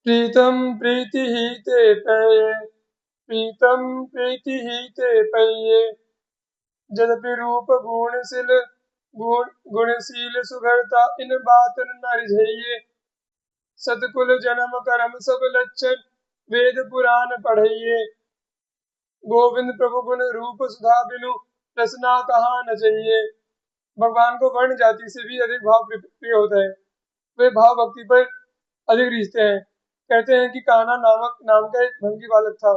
प्रीतम प्रीति ही ते पये, प्रीतम प्रीति ही ते पये, जदपि रूप गुणशील सुघरता इन बात न रिझइये। सतकुल जन्म करम सब लक्षण, वेद पुराण पढ़इये। गोविंद प्रभु गुण रूप सुधा बिनु, रसना कहाँ न चाहिए। भगवान को वर्ण जाति से भी अधिक भाव प्रिय होता है। वे भाव भक्ति पर अधिक रीझते हैं। कहते हैं कि कान्हा नामक नाम का एक भंगी बालक था।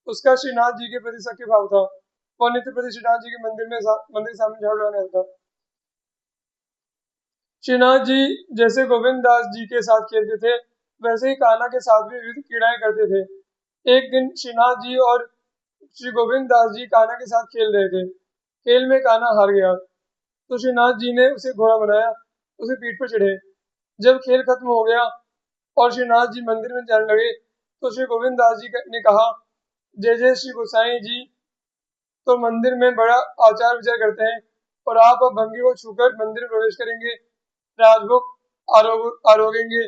उसका श्रीनाथ जी के प्रति सख्य भाव था। वह नित्य प्रति श्रीनाथ जी के मंदिर के सामने झाड़ू लगाने आता। श्रीनाथ जी जैसे गोविंद दास जी के साथ खेलते थे, वैसे ही कान्हा के साथ भी विविध क्रीड़ाएं करते थे। एक दिन श्रीनाथ जी और श्री गोविंद दास जी कान्हा के साथ खेल रहे थे। खेल में कान्हा हार गया, तो श्रीनाथ जी ने उसे घोड़ा बनाया, उसे पीठ पर चढ़े। जब खेल खत्म हो गया और श्रीनाथ जी मंदिर में जाने लगे, तो श्री गोविंद दास जी ने कहा, जय जय श्री गोसाई जी तो मंदिर में बड़ा आचार विचार करते हैं, और आप अब भंगी को छूकर मंदिर में प्रवेश करेंगे, राजभोग आरोगेंगे।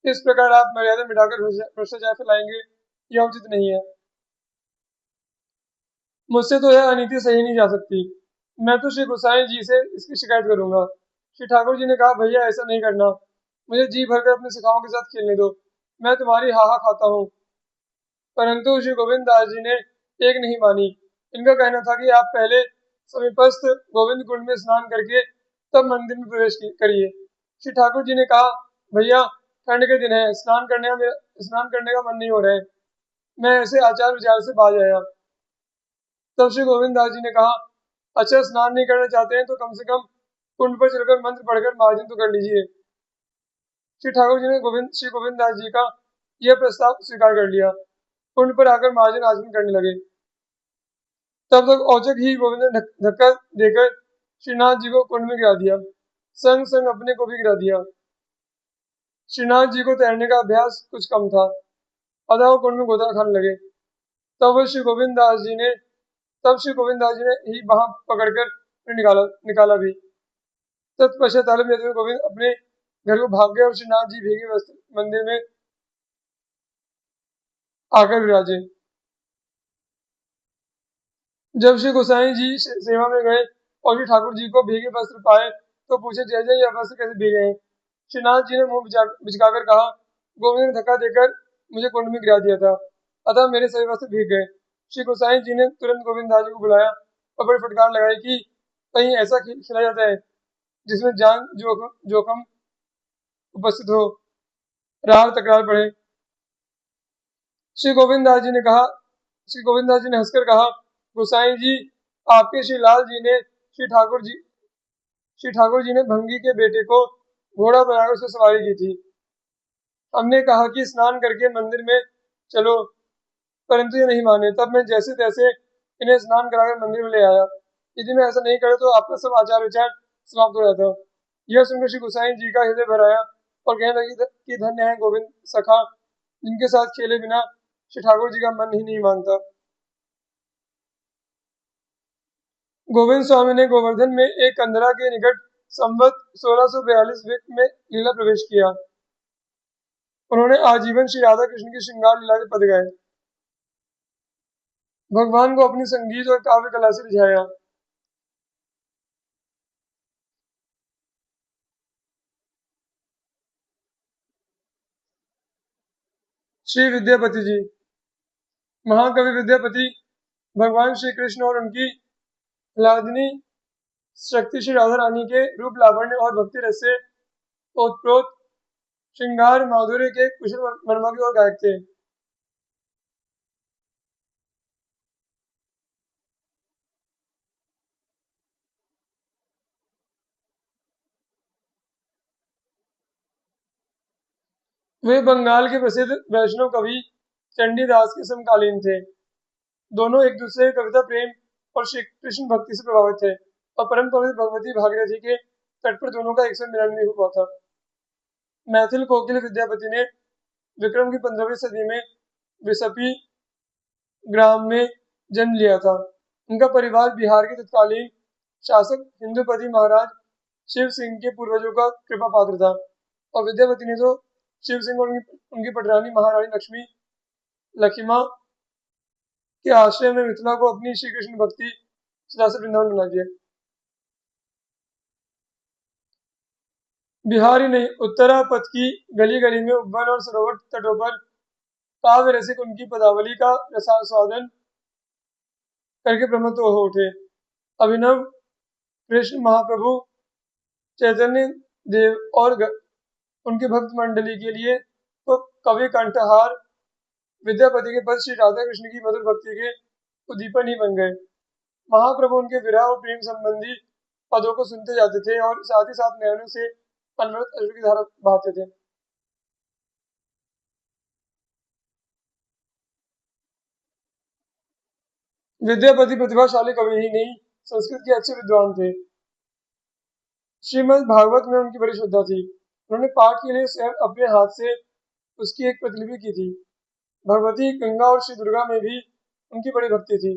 इस प्रकार आप मर्यादा मिटाकर भ्रष्टाचार फैलाएंगे, यह उचित नहीं है। मुझसे तो यह अनीति सही नहीं जा सकती। मैं तो श्री गोसाई जी से इसकी शिकायत करूंगा। श्री ठाकुर जी ने कहा, भैया ऐसा नहीं करना, मुझे जी भरकर अपने सखाओं के साथ खेलने दो, मैं तुम्हारी हाहा खाता हूँ। परंतु श्री गोविंद दास जी ने एक नहीं मानी। इनका कहना था कि आप पहले समीपस्थ गोविंद कुंड में स्नान करके तब मंदिर में प्रवेश करिए। श्री ठाकुर जी ने कहा, भैया ठंड के दिन है, स्नान करने का मन नहीं हो रहा है, मैं ऐसे आचार विचार से बाज आया। तब श्री गोविंद दास जी ने कहा, अच्छा स्नान नहीं करना चाहते हैं तो कम से कम कुंड पर चलकर मंत्र पढ़कर मार्जन तो कर लीजिए। श्री ठाकुर जी ने श्री गोविंद दास जी का यह प्रस्ताव स्वीकार कर लिया। कुंड पर आकर मार्जन आचमन करने लगे। तब तक औचक ही गोविंद ने धक्का देकर श्रीनाथ जी को कुंड में गिरा दिया, संग संग अपने को भी गिरा दिया। श्रीनाथ जी को तैरने का अभ्यास कुछ कम था, अतः वो कुंड में गोता खाने लगे। तब श्री गोविंद दास जी ने ही वहां पकड़कर निकाला भी। तत्पश्चात तालब लेते हुए गोविंद अपने घर को भाग गए और श्रीनाथ जी भीगे वस्त्र मंदिर में आकर विराजे। जब श्री गोसाई जी सेवा में गए और श्री ठाकुर जी को भीगे वस्त्र पाए, तो पूछे, जय जय, यह वस्त्र कैसे भीगे हैं। श्रीनाथ जी ने मुंह बिचकाकर कहा, गोविंद ने धक्का देकर मुझे कुंड में गिरा दिया था, अतः मेरे सभी वस्त्र भीग गए। श्री गोसाई जी ने तुरंत गोविंद दास जी को बुलाया और बड़ी फटकार लगाई कि कहीं ऐसा खिलाया जाता है जिसमें जान जोखम उपस्थित हो, रार तकरार बढ़े। श्री गोविंद दास जी ने हंसकर कहा, गोसाई जी, आपके श्री लाल जी ने श्री ठाकुर जी ने भंगी के बेटे को घोड़ा बनाकर उसकी सवारी की थी। हमने कहा कि स्नान करके मंदिर में चलो, परंतु ये नहीं माने। तब मैं जैसे तैसे इन्हें स्नान कराकर मंदिर में ले आया। यदि मैं ऐसा नहीं करे तो आपका सब आचार विचार समाप्त हो जाता। यह सुनकर श्री गोसाई जी का हृदय भर आया और कहने लगे कि धन्य है गोविंद सखा, जिनके साथ खेले बिना श्री ठाकुर जी का मन ही नहीं मानता। गोविंद स्वामी ने गोवर्धन में एक कंदरा के निकट संवत 1642 में लीला प्रवेश किया। उन्होंने आजीवन श्री राधा कृष्ण की श्रृंगार लीला के पद गाए, भगवान को अपनी संगीत और काव्य कला से रिझाया। श्री विद्यापति जी, महाकवि विद्यापति भगवान श्री कृष्ण और उनकी लादनी शक्ति श्री राधा रानी के रूप लावण्य और भक्ति रस से ओतप्रोत श्रृंगार माधुर्य के कुशल मर्मज्ञ और गायक थे। वे बंगाल के प्रसिद्ध वैष्णव कवि चंडीदास के समकालीन थे। दोनों एक दूसरे के कविता प्रेम और श्री कृष्ण भक्ति से प्रभावित थे और परम पवित्र भगवती भागीरथी के तट पर दोनों का एक साथ मिलन भी हुआ था। मैथिल कोकिल विद्यापति ने विक्रम की 15वीं सदी में विसपी ग्राम में जन्म लिया था। उनका परिवार बिहार के तत्कालीन शासक हिंदूपति महाराज शिव सिंह के पूर्वजों का कृपा पात्र था। और विद्यापति ने तो शिव सिंह और उनकी पटरानी महारानी लक्ष्मी लखीमा के आश्रय में मिथिला को अपनी श्री कृष्ण भक्ति सदा से वृंदावन बना दिया। बिहार ही नहीं, उत्तरापथ की गली गली में उपवन और सरोवर तटों पर काव्य रसिक उनकी पदावली का रसास्वादन करके प्रमत्त हो उठे। अभिनव कृष्ण महाप्रभु चैतन्य देव और उनके भक्त मंडली के लिए तो कवि कंठहार विद्यापति के पद श्री राधा कृष्ण की मधुर भक्ति के उद्दीपन ही बन गए। महाप्रभु उनके विरह और प्रेम संबंधी पदों को सुनते जाते थे और साथ ही साथ नयनों से अनवरत अश्रु की धारा बहाते थे। विद्यापति प्रतिभाशाली कवि ही नहीं, संस्कृत के अच्छे विद्वान थे। श्रीमद् भागवत में उनकी बड़ी श्रद्धा थी। उन्होंने पाठ के लिए स्वयं अपने हाथ से उसकी एक प्रतिलिपि की थी। भगवती गंगा और श्री दुर्गा में भी उनकी बड़ी भक्ति थी।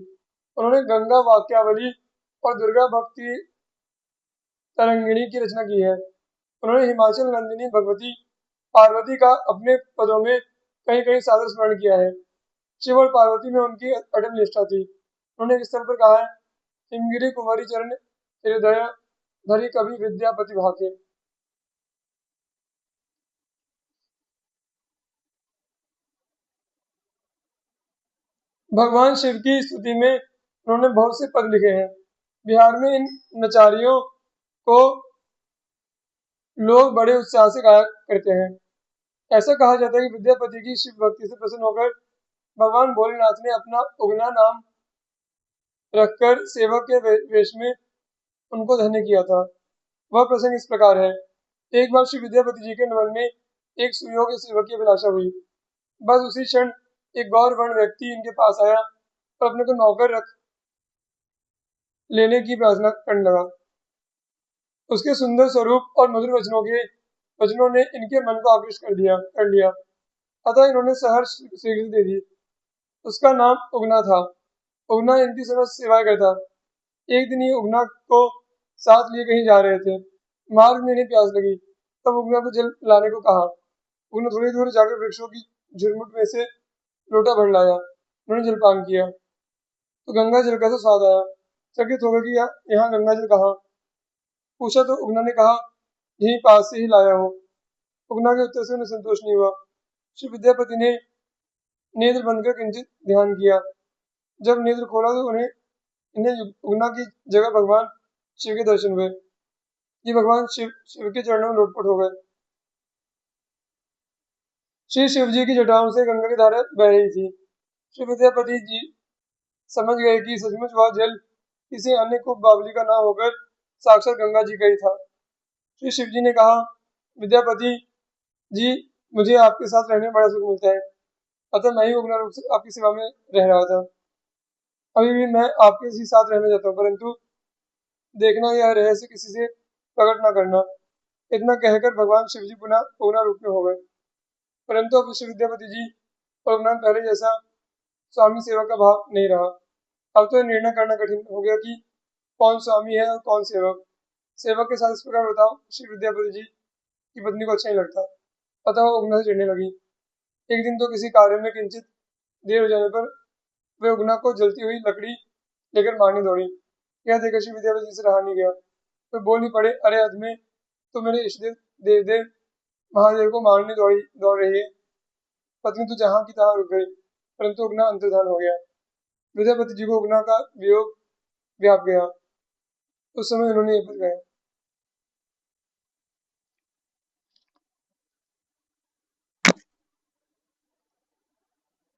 उन्होंने गंगा वाक्यावली और दुर्गा भक्ति तरंगिणी की रचना की है। उन्होंने हिमाचल नंदिनी भगवती पार्वती का अपने पदों में कहीं कहीं सादर स्मरण किया है। शिव और पार्वती में उनकी अटल निष्ठा थी। उन्होंने इस स्थल पर कहा है, हिमगिरी कुंवरी चरण हृदय धरी कवि विद्यापति भाके। भगवान शिव की स्तुति में उन्होंने बहुत से पद लिखे हैं। बिहार में इन नचारियों को लोग बड़े उत्साह से गाया करते हैं। ऐसा कहा जाता है कि विद्यापति की शिव भक्ति से प्रसन्न होकर भगवान भोलेनाथ ने अपना उगना नाम रखकर सेवक के वेश में उनको धन्य किया था। वह प्रसंग इस प्रकार है। एक बार श्री विद्यापति जी के मन में एक सुयोग्य सेवक की अभिलाषा हुई। बस उसी क्षण एक गौर वर्ण व्यक्ति इनके पास आया और अपने को नौकर रख लेने की प्रार्थना करने लगा। उसके सुंदर स्वरूप और मधुर वचनों ने इनके मन को आकृष्ट कर लिया। अतः इन्होंने सहर्ष स्वीकृति दे दी। उसका नाम उगना था। उगना इनकी समस्त सेवाएं करता। एक दिन ये उगना को साथ लिए कहीं जा रहे थे। मार्ग में इन्हें प्यास लगी, तब उगना को जल लाने को कहा। उगना थोड़ी दूर जाकर वृक्षों की झुरमुट में से लोटा भर लाया। उन्होंने जलपान किया तो गंगा जल का तो स्वाद आया। चकित हो गया कि यहाँ गंगा जल कहाँ। पूछा तो उगना ने कहा, यहीं पास से ही लाया हूँ। उगना के उत्तर से उन्हें संतोष नहीं हुआ। श्री विद्यापति ने नेत्र बंद कर किंचित ध्यान किया। जब नेत्र खोला तो इन्हें उगना की जगह भगवान शिव के दर्शन हुए। ये भगवान शिव के चरणों में लोटपोट हो गए। श्री शिव जी की जटाओं से गंगा की धारा बह रही थी। श्री विद्यापति जी समझ गए कि सचमुच वह जल किसी अन्य कुप बावली का ना होकर साक्षात गंगा जी का ही था। श्री शिव जी ने कहा, विद्यापति जी, मुझे आपके साथ रहने में बड़ा सुख मिलता है। अतः मैं ही उगना रूप से आपकी सेवा में रह रहा था। अभी भी मैं आपके ही साथ रहना चाहता हूँ, परंतु देखना यह रहस्य किसी से प्रकट न करना। इतना कहकर भगवान शिव जी पुनः उगना रूप में हो गए। परंतु अब श्री विद्यापति जी और उगना पहले जैसा स्वामी सेवा का भाव नहीं रहा। अब तो निर्णय करना कठिन हो गया कि कौन स्वामी है और कौन सेवक। सेवक के साथ इस प्रकार बताओ श्री विद्यापति जी की पत्नी को अच्छा नहीं लगता। अतः वो उगना से चिढ़ने लगी। एक दिन तो किसी कार्य में किंचित देर हो जाने पर वे उगना को जलती हुई लकड़ी लेकर मारने दौड़ी। यह देखकर श्री विद्यापति जी से रहा नहीं गया। वे बोल ही पड़े, अरे अदमे, तो मेरे इष्ट देवदेव महादेव को मारने दौड़ रही है। पत्नी तो जहां की तहां रुक गई, परंतु उगना अंतर्धान हो गया। विद्यापति जी को उगना का वियोग व्याप गया। उस समय उन्होंने ये पद गाया।